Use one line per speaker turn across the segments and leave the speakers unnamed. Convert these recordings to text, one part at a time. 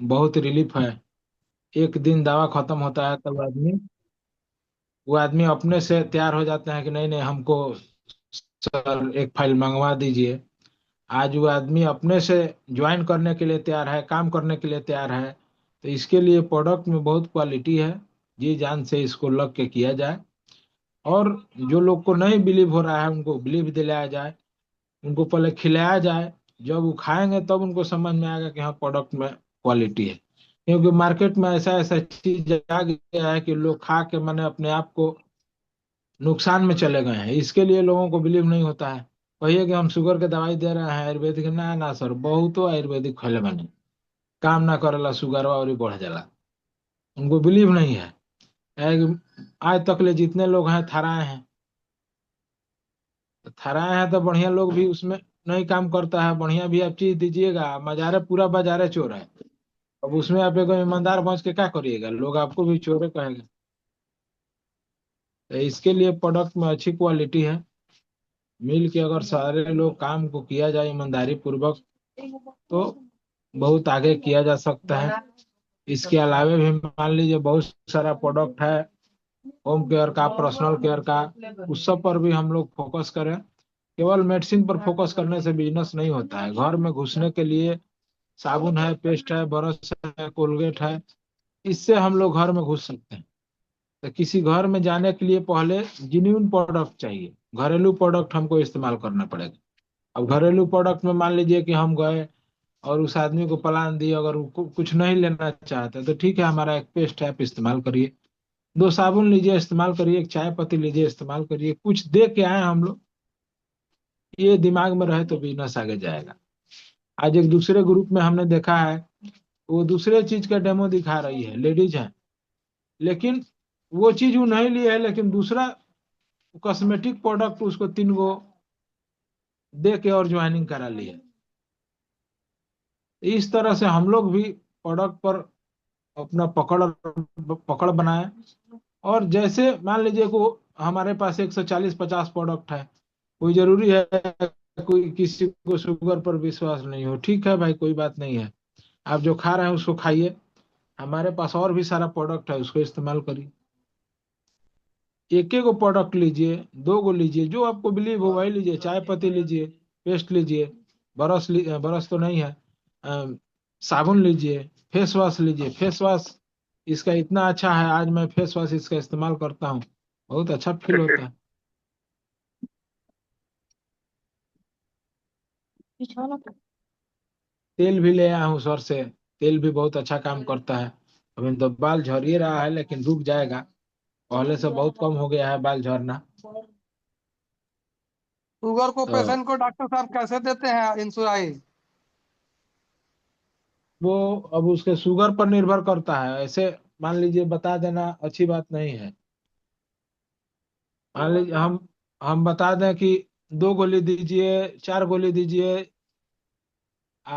बहुत रिलीफ है। एक दिन दवा खत्म होता है तब वो आदमी अपने से तैयार हो जाते हैं कि नहीं नहीं हमको सर एक फाइल मंगवा दीजिए। आज वो आदमी अपने से ज्वाइन करने के लिए तैयार है, काम करने के लिए तैयार है। तो इसके लिए प्रोडक्ट में बहुत क्वालिटी है। जी जान से इसको लग के किया जाए। और जो लोग को नहीं बिलीव हो रहा है उनको बिलीव दिलाया जाए। उनको पहले खिलाया जाए। जब वो खाएंगे तब उनको समझ में आएगा कि हाँ प्रोडक्ट में क्वालिटी है। क्योंकि मार्केट में ऐसा ऐसा चीज आ गया है कि लोग खा के मैंने अपने आप को नुकसान में चले गए हैं। इसके लिए लोगों को बिलीव नहीं होता है। कहिए कि हम शुगर के दवाई दे रहे हैं आयुर्वेदिक, ना ना सर, बहुत आयुर्वेदिक खैले बने काम ना करेला, शुगर और ही बढ़ जाला। उनको बिलीव नहीं है। आज तक ले जितने लोग हैं थराए हैं, तो थराए हैं तो बढ़िया लोग भी उसमें नहीं काम करता है। बढ़िया भी आप चीज दीजिएगा, मजारे पूरा बाजारे चोर है। अब उसमें आप एक ईमानदार बच के क्या करिएगा, लोग आपको भी चोरे कहेंगे। तो इसके लिए प्रोडक्ट में अच्छी क्वालिटी है। मिल के अगर सारे लोग काम को किया जाए ईमानदारी पूर्वक तो बहुत आगे किया जा सकता है। इसके अलावा भी मान लीजिए बहुत सारा प्रोडक्ट है, होम केयर का, पर्सनल केयर का। उस सब पर भी हम लोग फोकस करें। केवल मेडिसिन पर फोकस करने से बिजनेस नहीं होता है। घर में घुसने के लिए साबुन है, पेस्ट है, ब्रश है, कोलगेट है, इससे हम लोग घर में घुस सकते हैं। तो किसी घर में जाने के लिए पहले जेन्युइन प्रोडक्ट चाहिए, घरेलू प्रोडक्ट हमको इस्तेमाल करना पड़ेगा। अब घरेलू प्रोडक्ट में मान लीजिए कि हम गए और उस आदमी को प्लान दिए, अगर वो कुछ नहीं लेना चाहते तो ठीक है, हमारा एक पेस्ट है आप इस्तेमाल करिए, दो साबुन लीजिए इस्तेमाल करिए, एक चाय पत्ती लीजिए इस्तेमाल करिए, कुछ दे के आए हम लोग, ये दिमाग में रहे तो बिजनेस आगे जाएगा। आज एक दूसरे ग्रुप में हमने देखा है, वो दूसरे चीज का डेमो दिखा रही है, लेडीज है, लेकिन वो चीज वो नहीं ली है, लेकिन दूसरा कॉस्मेटिक प्रोडक्ट उसको 3 गो दे के और ज्वाइनिंग करा ली है। इस तरह से हम लोग भी प्रोडक्ट पर अपना पकड़ पकड़ बनाए। और जैसे मान लीजिए को हमारे पास 140-50 प्रोडक्ट है, कोई जरूरी है कोई किसी को शुगर पर विश्वास नहीं हो, ठीक है भाई, कोई बात नहीं है। आप जो खा रहे हैं उसको खाइए, हमारे पास और भी सारा प्रोडक्ट है उसको इस्तेमाल करिए। एक एक गो प्रोडक्ट लीजिए, 2 गो लीजिए, जो आपको बिलीव हो वही लीजिए। चाय पत्ती लीजिए, पेस्ट लीजिए, ब्रश तो नहीं है, अ, साबुन लीजिए, फेस वॉश लीजिए। फेस वॉश इसका इतना अच्छा है, आज मैं फेस वॉश इसका इस्तेमाल करता हूँ, बहुत अच्छा फील होता है। तेल भी ले आया हूँ सर से, तेल भी बहुत अच्छा काम करता है। अभी तो बाल झड़ ही रहा है लेकिन रुक जाएगा, पहले से बहुत कम हो गया है बाल झड़ना।
शुगर को
तो
पेशेंट को डॉक्टर साहब कैसे देते हैं इंसुलाइन?
वो अब उसके शुगर पर निर्भर करता है। ऐसे मान लीजिए बता देना अच्छी बात नहीं है। मान लीजिए हम बता दें कि 2 गोली दीजिए, 4 गोली दीजिए,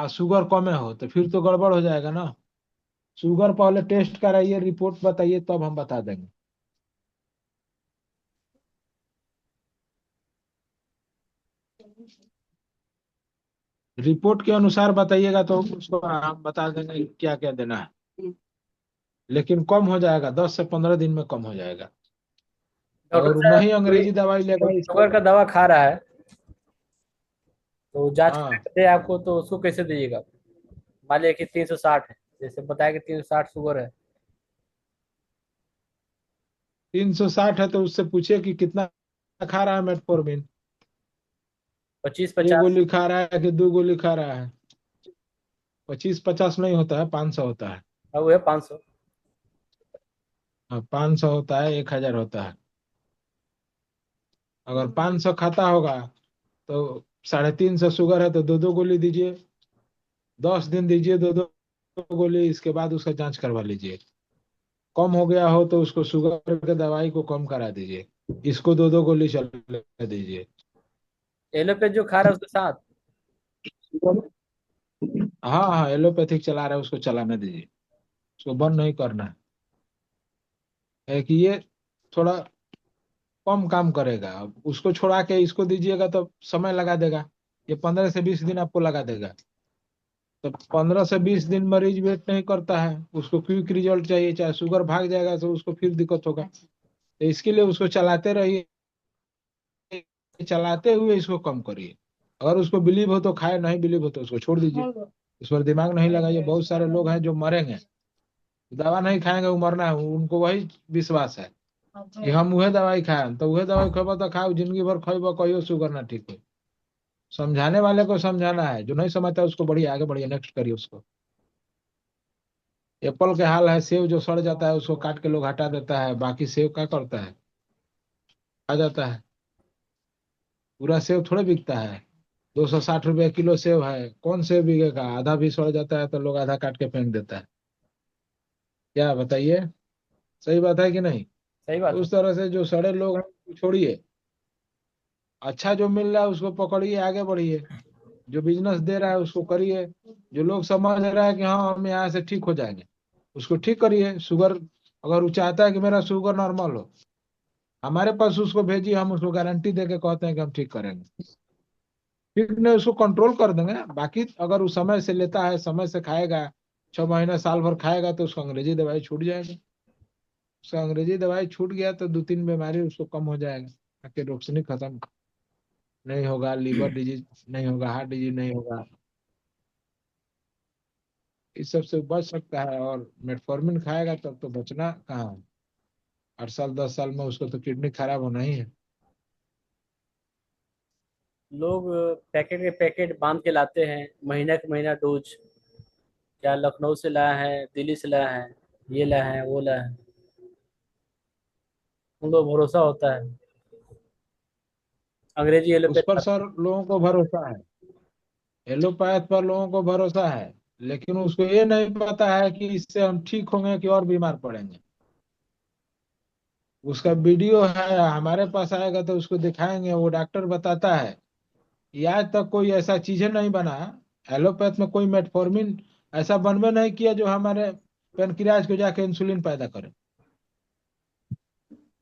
शुगर कम हो, तो फिर तो गड़बड़ हो जाएगा ना। शुगर पहले टेस्ट कराइए, रिपोर्ट बताइए, तब हम बता देंगे। रिपोर्ट के अनुसार बताइएगा तो उसको हम बता देंगे क्या क्या देना है। लेकिन कम हो जाएगा, 10 से 15 दिन में कम हो जाएगा।
डॉक्टर
अगर वो
साहब
नहीं
कोई
अंग्रेजी दवाई लेगा
कोई
इसको।
शुगर का दवा खा रहा है तो जांच
हाँ,
करके दे आपको, तो उसको कैसे दीजिएगा? मान लिया कि 360 है, जैसे बताया कि 360 शुगर है।
360 है तो उससे पूछिए कि कितना खा रहा है मेटफॉर्मिन। एक
25-50।
गोली खा रहा है कि 2 गोली खा रहा है। 25-50 नहीं होता है, 500 होता है।
और वो है 500।
हाँ, 500 होता है, 1000 होता है। अगर 500 खाता होगा तो 350 शुगर है तो 2 2 गोली दीजिए, 10 दिन दीजिए 2 2 गोली, इसके बाद उसका जांच करवा लीजिए। कम हो गया हो तो उसको शुगर के दवाई को कम करा दीजिए, इसको 2 2 गोली चलने दीजिए।
एलोपैथ जो खा रहा है उसके साथ।
हाँ हाँ, एलोपैथिक चला रहा है उसको चलाने दीजिए, उसको बंद नहीं करना है कि ये थोड़ा कम काम करेगा। अब उसको छोड़ा के इसको दीजिएगा तो समय लगा देगा, ये 15 से 20 दिन आपको लगा देगा। तो 15 से 20 दिन मरीज वेट नहीं करता है, उसको क्विक रिजल्ट चाहिए, चाहे शुगर भाग जाएगा तो उसको फिर दिक्कत होगा। तो इसके लिए उसको चलाते रहिए, चलाते हुए इसको कम करिए। अगर उसको बिलीव हो तो खाए, नहीं बिलीव हो तो उसको छोड़ दीजिए। इस पर दिमाग नहीं लगाइए। बहुत सारे लोग हैं जो मरेंगे, दवा नहीं खाएंगे, वो मरना है, उनको वही विश्वास है कि हम उहे दवाई खाए, तो उहे दवाई खेबो तो खाओ, जिंदगी भर खेबो, कहियो शुगर ना ठीक हो। समझाने वाले को समझाना है, जो नहीं समझता उसको बढ़िए, आगे बढ़िए, नेक्स्ट करिए उसको। एप्पल के हाल है, सेब जो सड़ जाता है उसको काट के लोग हटा देता है, बाकी सेब क्या करता है, आ जाता है। पूरा सेब थोड़े बिकता है। 260 रुपये किलो सेब है, कौन सेब बिकेगा? आधा भी सड़ जाता है तो लोग आधा काट के फेंक देता है। क्या बताइए, सही बात है कि नहीं?
सही
तो
बात है।
उस तरह से जो सड़े लोग हैं उसको छोड़िए, अच्छा जो मिल रहा है उसको पकड़िए, आगे बढ़िए। जो बिजनेस दे रहा है उसको करिए। जो लोग समझ रहा है कि हाँ हम यहाँ से ठीक हो जाएंगे, उसको ठीक करिए। शुगर, अगर वो चाहता है कि मेरा शुगर नॉर्मल हो, हमारे पास उसको भेजिए, हम उसको गारंटी दे के कहते हैं कि हम ठीक करेंगे। ठीक नहीं, उसको कंट्रोल कर देंगे। बाकी अगर वो समय से लेता है, समय से खाएगा, 6 महीने साल भर खाएगा, तो उसको अंग्रेजी दवाई छूट जाएगी। उसका अंग्रेजी दवाई छूट गया तो 2-3 बीमारी उसको कम हो जाएगा, ताकि रोशनी खत्म नहीं होगा, लीवर डिजीज नहीं होगा, हार्ट डिजीज नहीं होगा। इस सब से बच सकता है। और मेटफॉर्मिन खाएगा तब तो बचना कहाँ है। 8 साल 10 साल में उसको तो किडनी खराब होना ही है।
लोग पैकेट के पैकेट बांध के लाते हैं, महीना के महीना डोज। क्या लखनऊ से लाया है, दिल्ली से लाया है, ये लाया है, वो लाया है। उन लोग भरोसा होता है, अंग्रेजी
उस
एलोपैथ
पर
खाते
सर लोगों को भरोसा है, एलोपैथ पर लोगों को भरोसा है, लेकिन उसको ये नहीं पता है कि इससे हम ठीक होंगे कि और बीमार पड़ेंगे। उसका वीडियो है, हमारे पास आएगा तो उसको दिखाएंगे, वो डॉक्टर बताता है। ये आज तक कोई ऐसा चीज नहीं बना, एलोपैथ में कोई मेटफॉर्मिन ऐसा बनवे नहीं किया जो हमारे पेनक्रियाज को जाके इंसुलिन पैदा करे।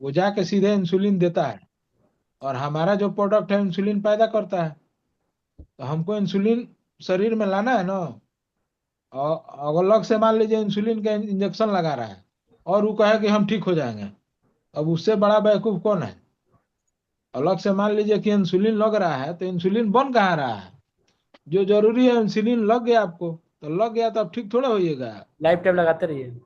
वो जाके सीधे इंसुलिन देता है, और हमारा जो प्रोडक्ट है इंसुलिन पैदा करता है। तो हमको इंसुलिन शरीर में लाना है ना। और अगर अलग से मान लीजिए इंसुलिन का इंजेक्शन लगा रहा है, और वो कहे कि हम ठीक हो जाएंगे, अब उससे बड़ा बेवकूफ कौन है? अलग से मान लीजिए कि इंसुलिन लग रहा है, तो इंसुलिन बन कहाँ रहा है? जो जरूरी है इंसुलिन लग गया आपको, तो लग गया तो आप ठीक थोड़ा होइएगा।
लाइफ टाइम लगाते रहिए।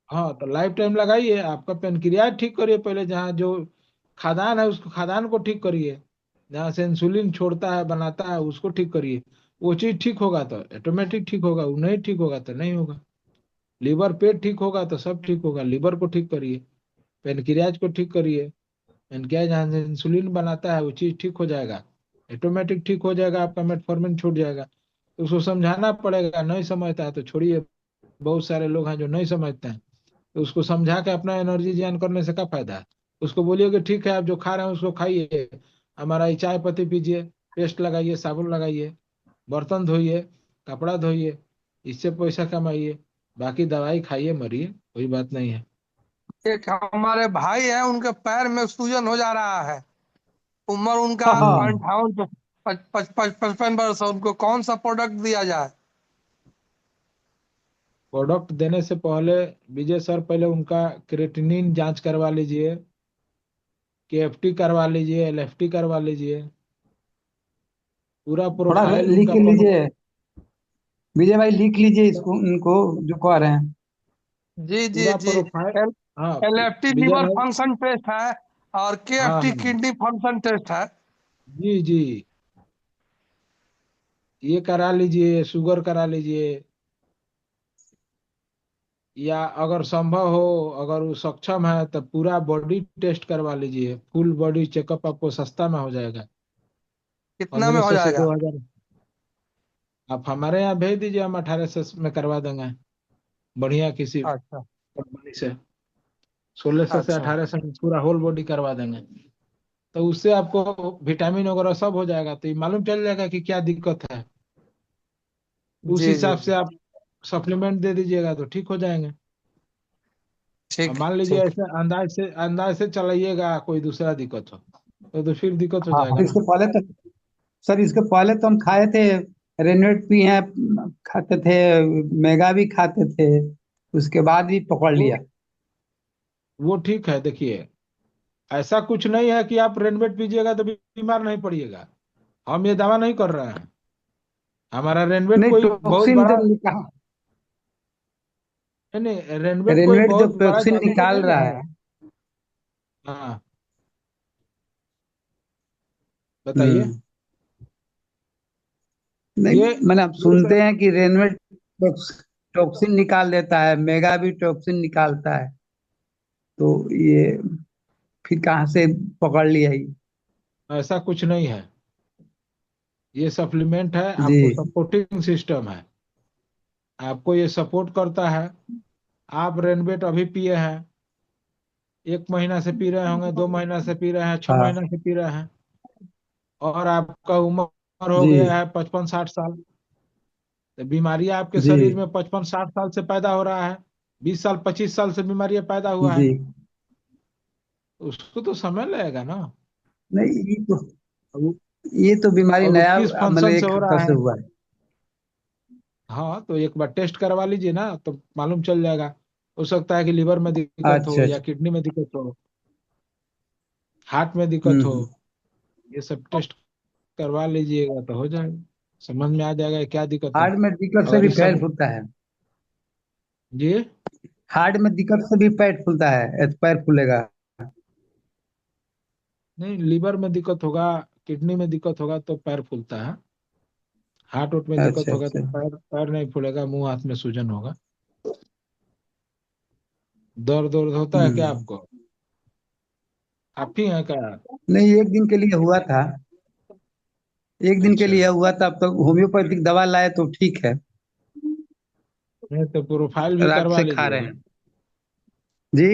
हाँ, तो लाइफ टाइम लगाइए, आपका पेनक्रियाज ठीक करिए पहले, जहाँ जो खादान है उसको, खादान को ठीक करिए। जहाँ से इंसुलिन छोड़ता है, बनाता है, उसको ठीक करिए। वो चीज ठीक होगा तो ऑटोमेटिक ठीक होगा, वो नहीं ठीक होगा तो नहीं होगा। लीवर पेट ठीक होगा तो सब ठीक होगा। लीवर को ठीक करिए, पेनक्रियाज को ठीक करिए। पेनक्रियाज जहाँ से इंसुलिन बनाता है वो चीज ठीक हो जाएगा, ऑटोमेटिक ठीक हो जाएगा, आपका मेटफॉर्मिन छूट जाएगा। तो उसको समझाना पड़ेगा, नहीं समझता है तो छोड़िए। बहुत सारे लोग हैं जो नहीं समझते हैं, तो उसको समझा के अपना एनर्जी जियान करने से क्या फायदा है? उसको बोलिए कि ठीक है, आप जो खा रहे हैं उसको खाइए, हमारा ये चाय पत्ती पीजिए, पेस्ट लगाइए, साबुन लगाइए, बर्तन धोइए, कपड़ा धोइए, इससे पैसा कमाइए। बाकी दवाई खाइए, मरिए, कोई बात नहीं है।
एक हमारे भाई है, उनके पैर में सूजन हो जा रहा है। उम्र उनका
हम्म।
58 55 वर्ष है। उनको कौन सा प्रोडक्ट दिया जाए?
प्रोडक्ट देने से पहले विजय सर, पहले उनका क्रेटिनिन जांच करवा लीजिए, केएफटी करवा लीजिए, एलएफटी करवा लीजिए। पूरा
थोड़ा
प्रोफाइल
लिख
उनका
लीजिए, विजय भाई लिख लीजिए इसको, इनको जो कह रहे हैं।
जी जी
पूरा
जी।
प्रोफाइल। हाँ,
एलएफटी
विजय
लीवर
भाई।
फंक्शन टेस्ट है, और
हाँ
केएफटी
हाँ,
किडनी फंक्शन टेस्ट है।
जी जी, ये करा लीजिए, शुगर करा लीजिए। या अगर संभव हो, अगर वो सक्षम है, तो पूरा बॉडी टेस्ट करवा लीजिए, फुल बॉडी चेकअप आपको सस्ता में हो जाएगा।
कितना में
पंद्रह
हो
सौ से
जाएगा?
2000 आप हमारे यहाँ भेज दीजिए, हम 1800 में करवा देंगे, बढ़िया किसी
अच्छा
कंपनी से। 1600 से
अच्छा।
1800 में पूरा होल बॉडी करवा देंगे। तो उससे आपको विटामिन वगैरह सब हो जाएगा, तो ये मालूम चल जाएगा कि क्या दिक्कत है। उस
जी जी
हिसाब से
जी।
आप सप्लीमेंट दे दीजिएगा तो ठीक हो जाएंगे। अब
ठीक
मान लीजिए
ठीक।
ऐसे अंदाज से चलाइएगा, कोई दूसरा दिक्कत हो तो फिर दिक्कत हो
हाँ,
जाएगा ना।
इसके पहले तो, सर इसके पहले तो हम खाए थे रेनवेट भी है, खाते थे, मेगा भी खाते थे, उसके बाद भी पकड़
वो
लिया।
वो ठीक है। देखिए, ऐसा कुछ नहीं है कि आप रेनवेट पीजिएगा तो बीमार नहीं पड़िएगा। हम ये दावा नहीं कर रहे हैं। हमारा रेनवेट
नहीं,
कोई बहुत
टॉक्सिन
बड़ा,
जब निकाल,
नहीं नहीं, रेनवेट कोई
रेनवेट
बहुत
जब
बड़ा
टॉक्सिन
जादू
निकाल
नहीं
रहा
है।
है।
हाँ, बताइए।
हम्म। नहीं,
ये
मैंने आप
ये
सुनते
सब
हैं कि रेनवेट टॉक्सिन निकाल देता है, मेगा भी टॉक्सिन निकालता है, तो ये फिर कहाँ से पकड़ लिया ये?
ऐसा कुछ नहीं है। ये सप्लीमेंट है,
जी
आपको सपोर्टिंग सिस्टम है। आपको ये सपोर्ट करता है। आप रेनवेट अभी पिए हैं, 1 महीना से पी रहे होंगे, 2 महीना से पी रहे हैं, 6 महीना
हाँ।
से पी रहे हैं, और आपका उम्र हो
जी
गया है 55-60 साल। तो बीमारियां आपके
जी
शरीर में 55-60 साल से पैदा हो रहा है। 20 साल 25 साल से बीमारियां पैदा हुआ
जी।
है। उसको तो समय लगेगा ना।
नहीं,
और
ये तो बीमारी
और वो
नया
किस
मतलब
फंक्शन से
एक
हो
हफ्ता
रहा
से
है।
हुआ है।
हाँ, तो एक बार टेस्ट करवा लीजिए ना, तो मालूम चल जाएगा। हो सकता है कि लीवर में दिक्कत
अच्छा
हो, या
अच्छा।
किडनी में दिक्कत हो, हार्ट में दिक्कत हो।
हम्म।
ये सब टेस्ट करवा लीजिएगा तो हो जाएगा। समझ में आ जाएगा कि क्या दिक्कत है।
हार्ट में दिक्कत से
अगर
भी
इस
पैर
सब
फूलता है।
जी,
हार्ट में दिक्कत से भी पैर फूलता है, पैर फूलेगा।
नहीं, लीवर में दिक्कत होगा, किडनी में दिक्कत होगा तो पैर फूलता है। हार्ट उट में दिक्कत
अच्छा
होगा
अच्छा।
तो पैर पैर नहीं फूलेगा, मुंह हाथ में सूजन होगा। दर्द दर्द होता है क्या
हम्म।
आपको? आप ही हैं क्या?
नहीं, एक दिन के लिए हुआ था। एक दिन के
अच्छा,
लिए हुआ था, अब तो होम्योपैथिक दवा लाए तो ठीक है।
नहीं तो प्रोफाइल भी
रात
करवा
से खा
लीजिए।
रहे हैं।